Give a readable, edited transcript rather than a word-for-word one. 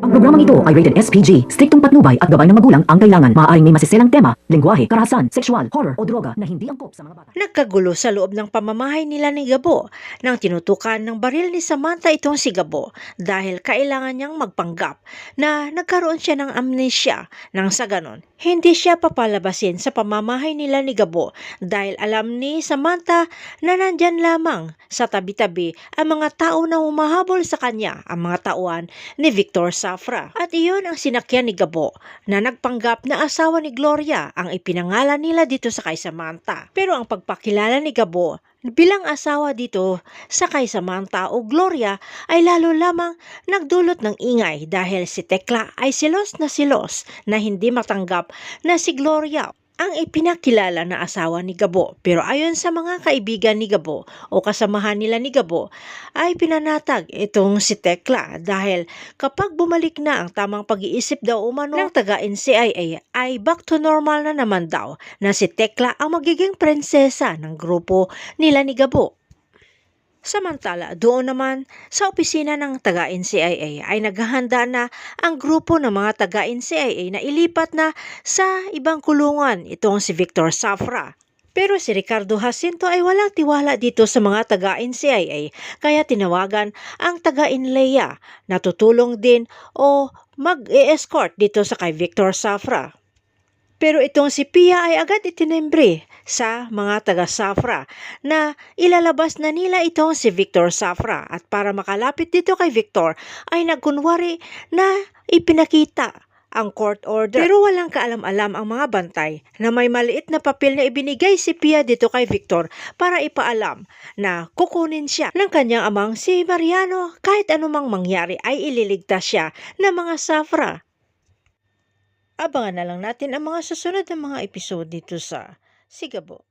Ang programang ito ay rated SPG, striktong patnubay at gabay ng magulang ang kailangan. Maaaring may masiselang tema, lengguwahe, karahasan, sexual, horror o droga na hindi angkop sa mga bata. Nagkagulo sa loob ng pamamahay nila ni Gabo nang tinutukan ng baril ni Samantha itong si Gabo dahil kailangan niyang magpanggap na nagkaroon siya ng amnesia nang sa ganon hindi siya papalabasin sa pamamahay nila ni Gabo dahil alam ni Samantha na nandyan lamang sa tabi-tabi ang mga tao na humahabol sa kanya, ang mga tauhan ni Victor Safra. At iyon ang sinakyan ni Gabo na nagpanggap na asawa ni Gloria ang ipinangalan nila dito sa kay Samantha. Pero ang pagpakilala ni Gabo bilang asawa dito sa kay Samantha o Gloria ay lalo lamang nagdulot ng ingay dahil si Tekla ay silos na hindi matanggap na si Gloria ang ipinakilala na asawa ni Gabo. Pero ayon sa mga kaibigan ni Gabo o kasamahan nila ni Gabo ay pinanatag itong si Tekla dahil kapag bumalik na ang tamang pag-iisip daw umano ng taga-NCIA ay back to normal na naman daw na si Tekla ang magiging prinsesa ng grupo nila ni Gabo. Samantala, doon naman sa opisina ng taga-NCIA ay naghahanda na ang grupo ng mga taga-NCIA na ilipat na sa ibang kulungan itong si Victor Safra. Pero si Ricardo Jacinto ay walang tiwala dito sa mga taga-NCIA kaya tinawagan ang taga-NLEA na tutulong din o mag-e-escort dito sa kay Victor Safra. Pero itong si Pia ay agad itinembre sa mga taga-Safra na ilalabas na nila itong si Victor Safra at para makalapit dito kay Victor ay nagkunwari na ipinakita ang court order. Pero walang kaalam-alam ang mga bantay na may maliit na papel na ibinigay si Pia dito kay Victor para ipaalam na kukunin siya ng kanyang amang si Mariano kahit anumang mangyari ay ililigtas siya ng mga Safra. Abangan na lang natin ang mga susunod na mga episode dito sa Sigabo.